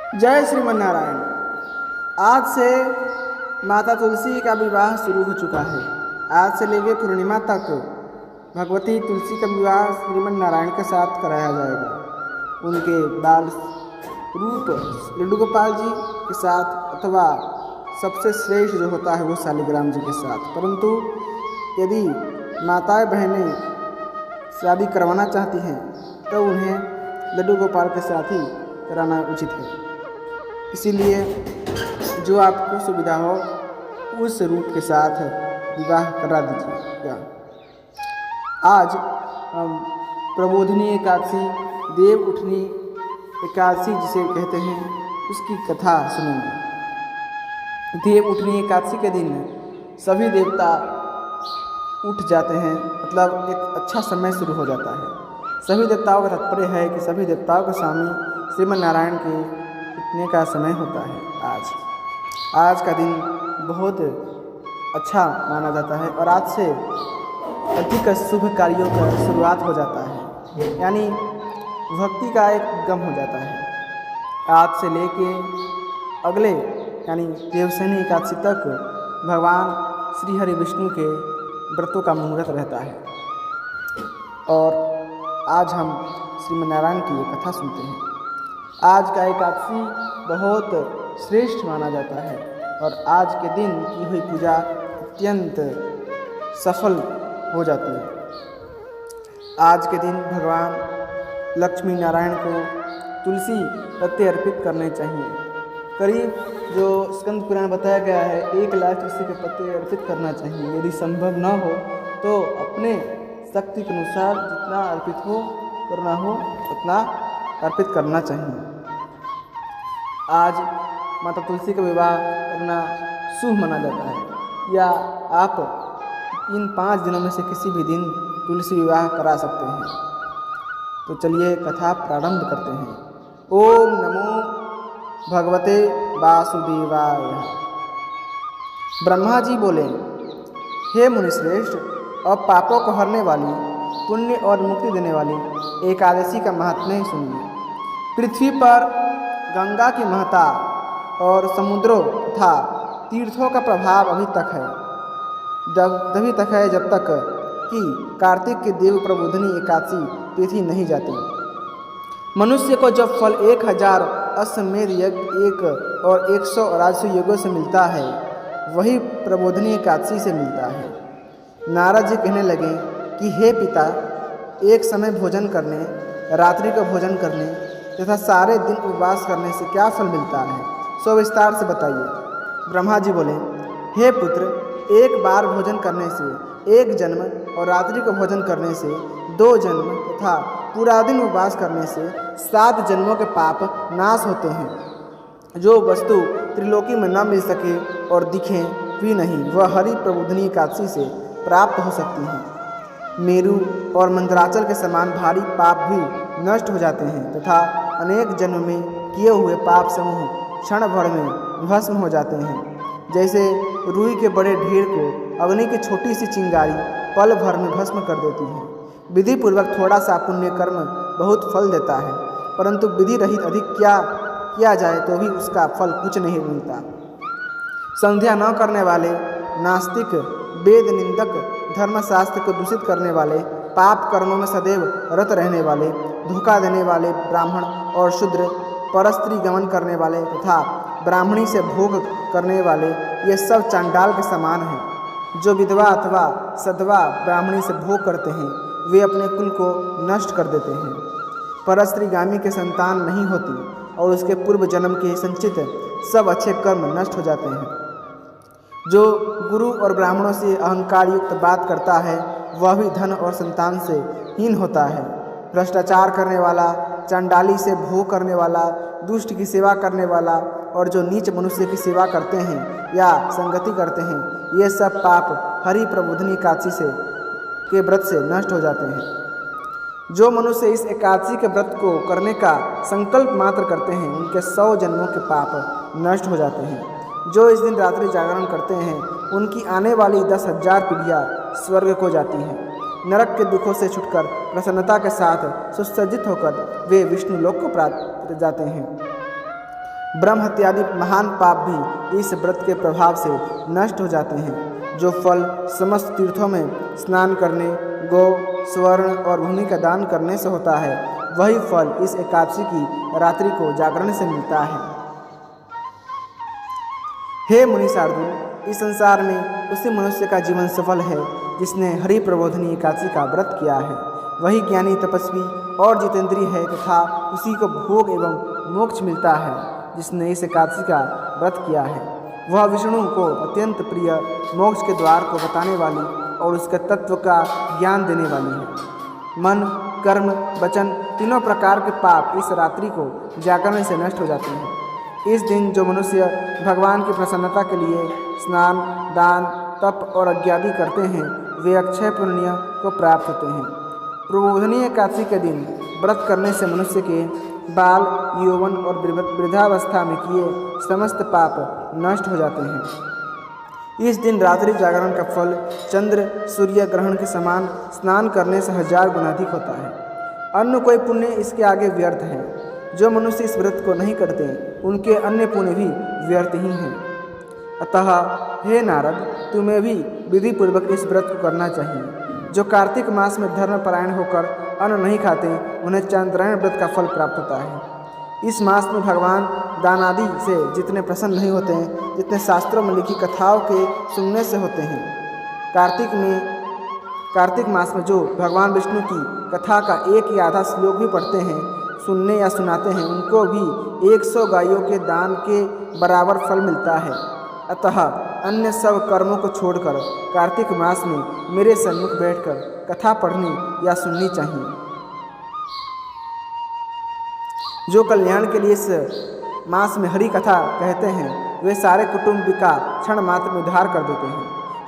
जय श्रीमन नारायण। आज से माता तुलसी का विवाह शुरू हो चुका है। आज से लेकर पूर्णिमा तक भगवती तुलसी का विवाह श्रीमन नारायण के साथ कराया जाएगा। उनके बाल रूप लड्डू गोपाल जी के साथ अथवा सबसे श्रेष्ठ जो होता है वो शालिग्राम जी के साथ। परंतु यदि माताएं बहनें शादी करवाना चाहती हैं तो उन्हें लड्डू गोपाल के साथ ही कराना उचित है। इसीलिए जो आपको सुविधा हो उस रूप के साथ विवाह करा दीजिएगा। आज हम प्रबोधिनी एकादशी, देव उठनी एकादशी जिसे कहते हैं, उसकी कथा सुनेंगे। देव उठनी एकादशी के दिन सभी देवता उठ जाते हैं, मतलब एक अच्छा समय शुरू हो जाता है। सभी देवताओं का तात्पर्य है कि सभी देवताओं के सामने श्रीमन नारायण के उठने का समय होता है। आज का दिन बहुत अच्छा माना जाता है और आज से अधिक शुभ कार्यों का शुरुआत हो जाता है, यानी भक्ति का एक गम हो जाता है। आज से लेके अगले यानी देवशयनी एकादशी तक भगवान श्री हरि विष्णु के व्रतों का मुहूर्त रहता है। और आज हम श्रीमन नारायण की ये कथा सुनते हैं। आज का एकादशी बहुत श्रेष्ठ माना जाता है और आज के दिन की हुई पूजा अत्यंत सफल हो जाती है। आज के दिन भगवान लक्ष्मी नारायण को तुलसी पत्ते अर्पित करने चाहिए। करीब जो स्कंद पुराण बताया गया है 1 लाख तुलसी के पत्ते अर्पित करना चाहिए। यदि संभव न हो तो अपने शक्ति के अनुसार जितना अर्पित हो करना हो उतना अर्पित करना चाहिए। आज माता तुलसी का विवाह करना शुभ माना जाता है, या आप इन 5 दिनों में से किसी भी दिन तुलसी विवाह करा सकते हैं। तो चलिए कथा प्रारंभ करते हैं। ओम नमो भगवते वासुदेवाय। ब्रह्मा जी बोले, हे मुनिश्रेष्ठ, अब पापों को हरने वाली, पुण्य और मुक्ति देने वाली एकादशी का महात्म्य सुनिए। पृथ्वी पर गंगा की महत्ता और समुद्रों तथा तीर्थों का प्रभाव अभी तक है, तभी तक है जब तक कि कार्तिक के देव प्रबोधिनी एकादशी तिथि नहीं जाती। मनुष्य को जब फल 1000 अश्वमेध यज्ञ 1 और 100 राजसूय यज्ञों से मिलता है, वही प्रबोधिनी एकादशी से मिलता है। नारद जी कहने लगे कि हे पिता, एक समय भोजन करने, रात्रि को भोजन करने तथा सारे दिन उपवास करने से क्या फल मिलता है, सो विस्तार से बताइए। ब्रह्मा जी बोले, हे पुत्र, एक बार भोजन करने से 1 जन्म और रात्रि को भोजन करने से 2 जन्म तथा पूरा दिन उपवास करने से 7 जन्मों के पाप नाश होते हैं। जो वस्तु त्रिलोकी में न मिल सके और दिखे भी नहीं, वह हरि प्रबोधिनी एकादशी से प्राप्त हो सकती हैं। मेरु और मंदराचल के समान भारी पाप भी नष्ट हो जाते हैं तथा अनेक जन्म में किए हुए पाप समूह क्षण भर में भस्म हो जाते हैं। जैसे रुई के बड़े ढेर को अग्नि की छोटी सी चिंगारी पल भर में भस्म कर देती है। विधि पूर्वक थोड़ा सा पुण्य कर्म बहुत फल देता है, परंतु विधि रहित अधिक किया जाए तो भी उसका फल कुछ नहीं मिलता। संध्या न करने वाले, नास्तिक, वेद निंदक, धर्मशास्त्र को दूषित करने वाले, पाप कर्मों में सदैव रत रहने वाले, धोखा देने वाले ब्राह्मण और शूद्र, परस्त्री गमन करने वाले तथा ब्राह्मणी से भोग करने वाले, ये सब चांडाल के समान हैं। जो विधवा अथवा सधवा ब्राह्मणी से भोग करते हैं, वे अपने कुल को नष्ट कर देते हैं। परस्त्रीगामी के संतान नहीं होती और उसके पूर्व जन्म के संचित सब अच्छे कर्म नष्ट हो जाते हैं। जो गुरु और ब्राह्मणों से अहंकार युक्त बात करता है, वह भी धन और संतान से हीन होता है। भ्रष्टाचार करने वाला, चांडाली से भोग करने वाला, दुष्ट की सेवा करने वाला और जो नीच मनुष्य की सेवा करते हैं या संगति करते हैं, ये सब पाप हरि प्रबोधिनी एकादशी से के व्रत से नष्ट हो जाते हैं। जो मनुष्य इस एकादशी के व्रत को करने का संकल्प मात्र करते हैं, उनके 100 जन्मों के पाप नष्ट हो जाते हैं। जो इस दिन रात्रि जागरण करते हैं, उनकी आने वाली 10,000 पीढ़ियाँ स्वर्ग को जाती हैं। नरक के दुखों से छुटकर प्रसन्नता के साथ सुसज्जित होकर वे विष्णु लोक को प्राप्त जाते हैं। ब्रह्म हत्यादि महान पाप भी इस व्रत के प्रभाव से नष्ट हो जाते हैं। जो फल समस्त तीर्थों में स्नान करने, गौ, स्वर्ण और भूमि का दान करने से होता है, वही फल इस एकादशी की रात्रि को जागरण से मिलता है। हे मुनि शार्दूल, इस संसार में उसी मनुष्य का जीवन सफल है जिसने हरि प्रबोधनी एकादशी का व्रत किया है। वही ज्ञानी, तपस्वी और जितेंद्रिय है तथा उसी को भोग एवं मोक्ष मिलता है जिसने इस एकादशी का व्रत किया है। वह विष्णु को अत्यंत प्रिय मोक्ष के द्वार को बताने वाली और उसके तत्व का ज्ञान देने वाली है। मन, कर्म, वचन तीनों प्रकार के पाप इस रात्रि को जागरण से नष्ट हो जाते हैं। इस दिन जो मनुष्य भगवान की प्रसन्नता के लिए स्नान, दान, तप और यज्ञादि करते हैं, वे अक्षय पुण्य को प्राप्त होते हैं। प्रबोधनी एकादशी के दिन व्रत करने से मनुष्य के बाल, यौवन और वृद्धावस्था में किए समस्त पाप नष्ट हो जाते हैं। इस दिन रात्रि जागरण का फल चंद्र सूर्य ग्रहण के समान स्नान करने से 1000 गुना अधिक होता है। अन्य कोई पुण्य इसके आगे व्यर्थ है। जो मनुष्य इस व्रत को नहीं करते, उनके अन्य पुण्य भी व्यर्थ ही हैं। अतः हे नारद, तुम्हें भी विधि पूर्वक इस व्रत को करना चाहिए। जो कार्तिक मास में धर्मपरायण होकर अन्न नहीं खाते, उन्हें चांद्रायण व्रत का फल प्राप्त होता है। इस मास में भगवान दानादि से जितने प्रसन्न नहीं होते हैं, जितने शास्त्रों में लिखी कथाओं के सुनने से होते हैं। कार्तिक मास में जो भगवान विष्णु की कथा का एक या आधा श्लोक भी पढ़ते हैं, सुनने या सुनाते हैं, उनको भी 100 गायों के दान के बराबर फल मिलता है। अतः अन्य सब कर्मों को छोड़कर कार्तिक मास में मेरे सन्मुख बैठकर कथा पढ़नी या सुननी चाहिए। जो कल्याण के लिए इस मास में हरि कथा कहते हैं, वे सारे कुटुंब का क्षण मात्र में उद्धार कर देते हैं।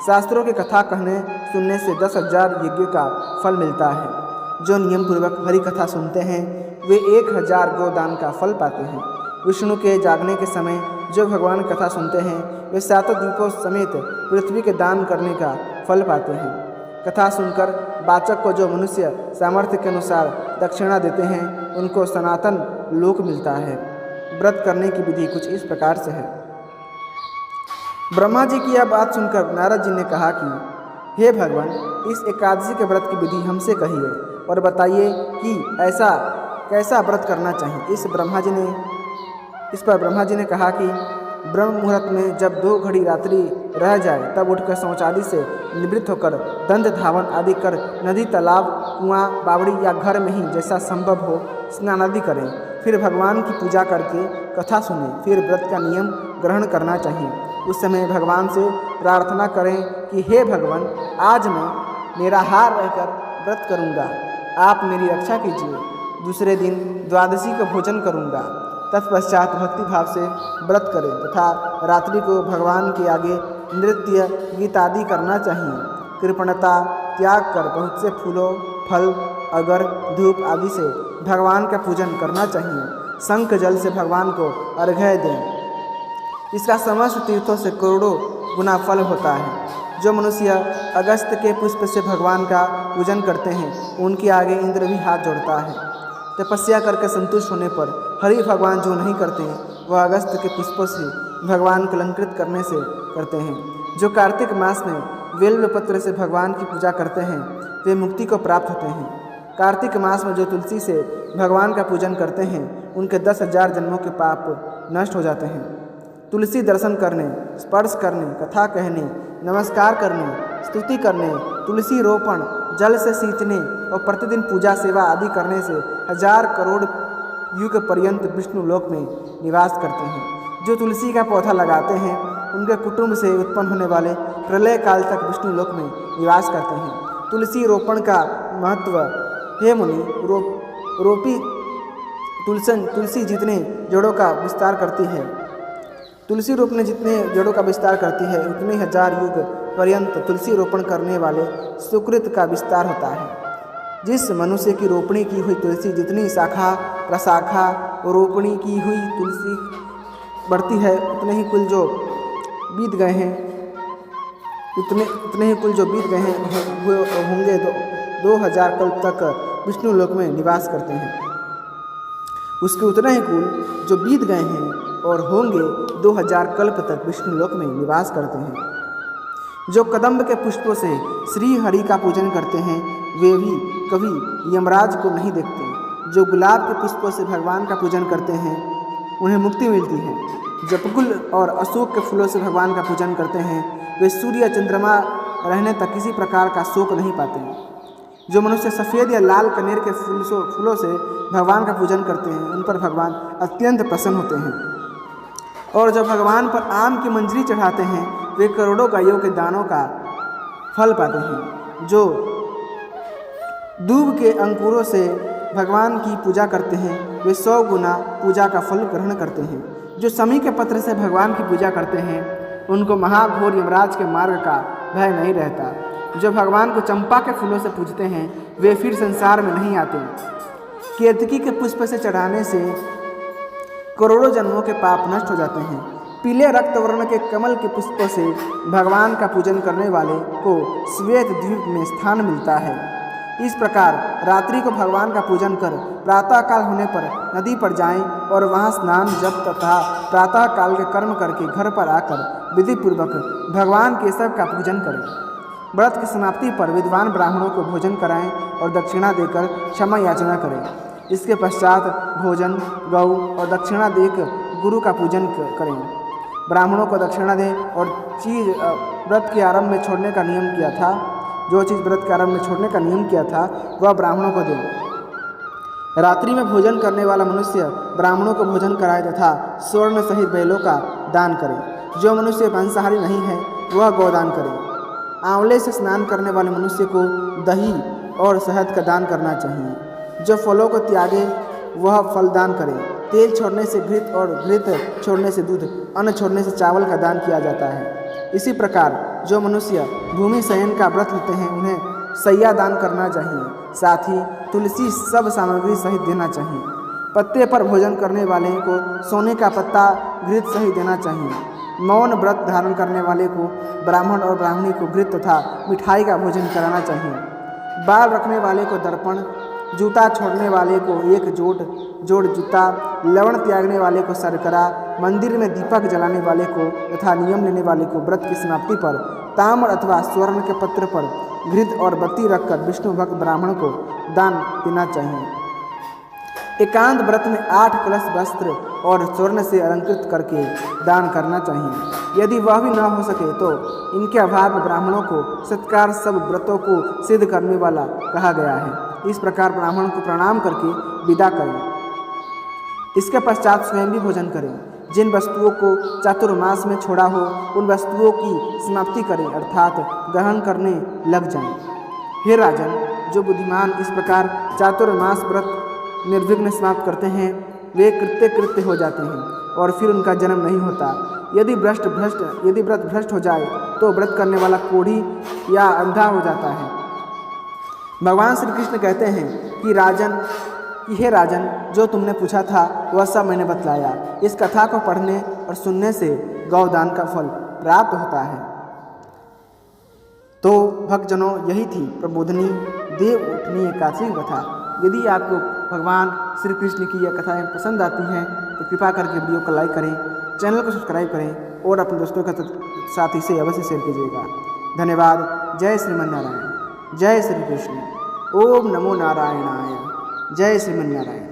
शास्त्रों की कथा कहने सुनने से 10,000 यज्ञों का फल मिलता है। जो नियम पूर्वक हरि कथा सुनते हैं, वे 1000 गोदान का फल पाते हैं। विष्णु के जागने के समय जो भगवान कथा सुनते हैं, वे 7 द्वीपों समेत पृथ्वी के दान करने का फल पाते हैं। कथा सुनकर वाचक को जो मनुष्य सामर्थ्य के अनुसार दक्षिणा देते हैं, उनको सनातन लोक मिलता है। व्रत करने की विधि कुछ इस प्रकार से है। ब्रह्मा जी की यह बात सुनकर नारद जी ने कहा कि हे भगवान, इस एकादशी के व्रत की विधि हमसे कहिए और बताइए कि ऐसा कैसा व्रत करना चाहिए। इस पर ब्रह्मा जी ने कहा कि ब्रह्म मुहूर्त में जब 2 घड़ी रात्रि रह जाए, तब उठकर शौचालय से निवृत्त होकर दंत धावन आदि कर नदी, तालाब, कुआं, बावड़ी या घर में ही जैसा संभव हो स्नान आदि करें। फिर भगवान की पूजा करके कथा सुनें। फिर व्रत का नियम ग्रहण करना चाहिए। उस समय भगवान से प्रार्थना करें कि हे भगवान, आज मैं निराहार रहकर व्रत करूँगा, आप मेरी रक्षा कीजिए। दूसरे दिन द्वादशी को भोजन करूँगा। तत्पश्चात भक्ति भाव से व्रत करें तथा रात्रि को भगवान के आगे नृत्य, गीत आदि करना चाहिए। कृपणता त्याग कर बहुत से फूलों, फल, अगर, धूप आदि से भगवान का पूजन करना चाहिए। शंख जल से भगवान को अर्घ्य दें। इसका समस्त तीर्थों से करोड़ों गुना फल होता है। जो मनुष्य अगस्त के पुष्प से भगवान का पूजन करते हैं, उनके आगे इंद्र भी हाथ जोड़ता है। तपस्या करके संतुष्ट होने पर हरि भगवान जो नहीं करते हैं, वह अगस्त के पुष्पों से भगवान को अलंकृत करने से करते हैं। जो कार्तिक मास में बेलपत्र से भगवान की पूजा करते हैं, वे मुक्ति को प्राप्त होते हैं। कार्तिक मास में जो तुलसी से भगवान का पूजन करते हैं, उनके 10,000 जन्मों के पाप नष्ट हो जाते हैं। तुलसी दर्शन करने, स्पर्श करने, कथा कहने, नमस्कार करने, स्तुति करने, तुलसी रोपण, जल से सींचने और प्रतिदिन पूजा सेवा आदि करने से 1000 करोड़ युग पर्यंत विष्णु लोक में निवास करते हैं। जो तुलसी का पौधा लगाते हैं, उनके कुटुंब से उत्पन्न होने वाले प्रलय काल तक विष्णु लोक में निवास करते हैं। तुलसी रोपण का महत्व, हे मुनि, तुलसी जितने जड़ों का विस्तार करती है, तुलसी रोपने जितने जड़ों का विस्तार करती है, उतने 1000 युग पर्यंत तुलसी रोपण करने वाले सुकृत का विस्तार होता है। जिस मनुष्य की रोपणी की हुई तुलसी जितनी शाखा प्रशाखा रोपणी की हुई तुलसी बढ़ती है, उतने ही कुल जो बीत गए हैं होंगे 2000 कल्प तक विष्णु लोक में निवास करते हैं। उसके उतने ही कुल जो बीत गए हैं और होंगे 2000 कल्प तक विष्णुलोक में निवास करते हैं। जो कदम्ब के पुष्पों से श्री हरि का पूजन करते हैं वे भी कभी यमराज को नहीं देखते। जो गुलाब के पुष्पों से भगवान का पूजन करते हैं उन्हें मुक्ति मिलती है। जो बकुल और अशोक के फूलों से भगवान का पूजन करते हैं वे सूर्य चंद्रमा रहने तक किसी प्रकार का शोक नहीं पाते। जो मनुष्य सफ़ेद या लाल कनेर के फूलों से भगवान का पूजन करते हैं उन पर भगवान अत्यंत प्रसन्न होते हैं। और जब भगवान पर आम की मंजरी चढ़ाते हैं वे करोड़ों गायों के दानों का फल पाते हैं। जो दूब के अंकुरों से भगवान की पूजा करते हैं वे 100 गुना पूजा का फल ग्रहण करते हैं। जो समी के पत्र से भगवान की पूजा करते हैं उनको महाघोर यमराज के मार्ग का भय नहीं रहता। जो भगवान को चंपा के फूलों से पूजते हैं वे फिर संसार में नहीं आते। केतकी के पुष्प से चढ़ाने से करोड़ों जन्मों के पाप नष्ट हो जाते हैं। पीले रक्त वर्ण के कमल के पुष्पों से भगवान का पूजन करने वाले को श्वेत द्वीप में स्थान मिलता है। इस प्रकार रात्रि को भगवान का पूजन कर प्रातःकाल होने पर नदी पर जाएं और वहां स्नान जप तथा प्रातःकाल के कर्म करके घर पर आकर विधिपूर्वक भगवान केशव का पूजन करें। व्रत की समाप्ति पर विद्वान ब्राह्मणों को भोजन कराएं और दक्षिणा देकर क्षमा याचना करें। इसके पश्चात भोजन गौ और दक्षिणा देकर गुरु का पूजन करें। ब्राह्मणों को दक्षिणा दें और चीज व्रत के आरंभ में छोड़ने का नियम किया था। जो चीज़ व्रत के आरंभ में छोड़ने का नियम किया था वह ब्राह्मणों को दें। रात्रि में भोजन करने वाला मनुष्य ब्राह्मणों को भोजन कराए तथा स्वर्ण सहित बैलों का दान करे। जो मनुष्य मांसाहारी नहीं है वह गौदान करे। आंवले से स्नान करने वाले मनुष्य को दही और शहद का दान करना चाहिए। जो फलों को त्यागे वह फल दान करे। तेल छोड़ने से घृत और घृत छोड़ने से दूध, अन्न छोड़ने से चावल का दान किया जाता है। इसी प्रकार जो मनुष्य भूमि शयन का व्रत लेते हैं उन्हें सैया दान करना चाहिए। साथ ही तुलसी सब सामग्री सहित देना चाहिए। पत्ते पर भोजन करने वाले को सोने का पत्ता घृत सहित देना चाहिए। मौन व्रत धारण करने वाले को ब्राह्मण और ब्राह्मणी को घृत तथा मिठाई का भोजन कराना चाहिए। बाल रखने वाले को दर्पण, जूता छोड़ने वाले को एक जोड़ जूता, लवण त्यागने वाले को शर्करा, मंदिर में दीपक जलाने वाले को तथा नियम लेने वाले को व्रत की समाप्ति पर ताम्र अथवा स्वर्ण के पत्र पर घृत और बत्ती रखकर विष्णु भक्त ब्राह्मण को दान देना चाहिए। एकांत व्रत में 8 कलश वस्त्र और स्वर्ण से अलंकृत करके दान करना चाहिए। यदि वह भी न हो सके तो इनके अभाव में ब्राह्मणों को सत्कार सब व्रतों को सिद्ध करने वाला कहा गया है। इस प्रकार ब्राह्मण को प्रणाम करके विदा करें। इसके पश्चात स्वयं भी भोजन करें। जिन वस्तुओं को चातुर्मास में छोड़ा हो उन वस्तुओं की समाप्ति करें अर्थात ग्रहण करने लग जाएं। हे राजन, जो बुद्धिमान इस प्रकार चातुर्मास व्रत निर्विघ्न समाप्त करते हैं वे कृत्य हो जाते हैं और फिर उनका जन्म नहीं होता। यदि व्रत भ्रष्ट हो जाए तो व्रत करने वाला कोढ़ी या अंधा हो जाता है। भगवान श्री कृष्ण कहते हैं कि हे राजन, जो तुमने पूछा था वह सब मैंने बतलाया। इस कथा को पढ़ने और सुनने से गौदान का फल प्राप्त होता है। तो भक्तजनों, यही थी प्रबोधनी देव उठनी एकादशी कथा। यदि आपको भगवान श्री कृष्ण की यह कथाएँ पसंद आती हैं तो कृपा करके वीडियो को लाइक करें, चैनल को सब्सक्राइब करें और अपने दोस्तों के साथ इसे अवश्य शेयर कीजिएगा। धन्यवाद। जय श्रीमन नारायण। जय श्री कृष्ण। ओम नमो नारायणाय। जय श्रीमन नारायण।